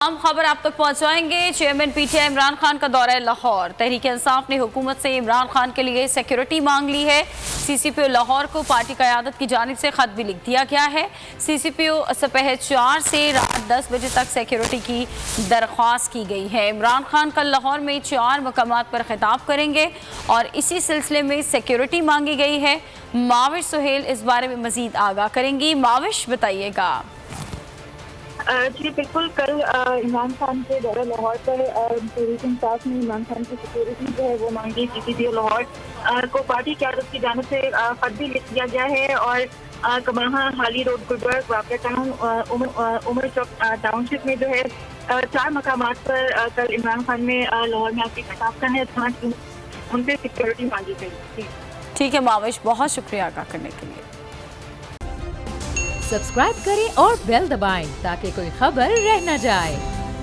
हम खबर आप तक पहुंचाएंगे। चेयरमैन पीटीआई इमरान खान का दौरा है लाहौर। तहरीक इंसाफ ने हुकूमत से इमरान खान के लिए सिक्योरिटी मांग ली है। सीसीपीओ लाहौर को पार्टी क़यादत की जानिब से खत भी लिख दिया गया है। सीसीपीओ सुबह 4 से रात 10 बजे तक सिक्योरिटी की दरख्वास्त की गई है। इमरान खान कल लाहौर में 4 मकामात पर खिताब करेंगे और इसी सिलसिले में सिक्योरिटी मांगी गई है। माविश सुहेल इस बारे में मजीद आगाह करेंगी। माविश, बताइएगा। जी बिल्कुल, कल इमरान खान के दौरा लाहौर पर तहरीक इंसाफ ने इमरान खान की सिक्योरिटी जो है वो मांगी। सीसीपीओ लाहौर को पार्टी क़यादत की जानिब से खत भी लिख दिया गया है और कमाहा, हाली रोड, गुलबर्ग, वाक़िया टाउन, उमर चौक टाउनशिप में जो है 4 मकामात पर कल इमरान खान ने लाहौर में आके खिताब करना है। उनसे सिक्योरिटी मांगी गई। ठीक है माविश, बहुत शुक्रिया आगाह करने के लिए। सब्सक्राइब करें और बेल दबाएं ताकि कोई खबर रह न जाए।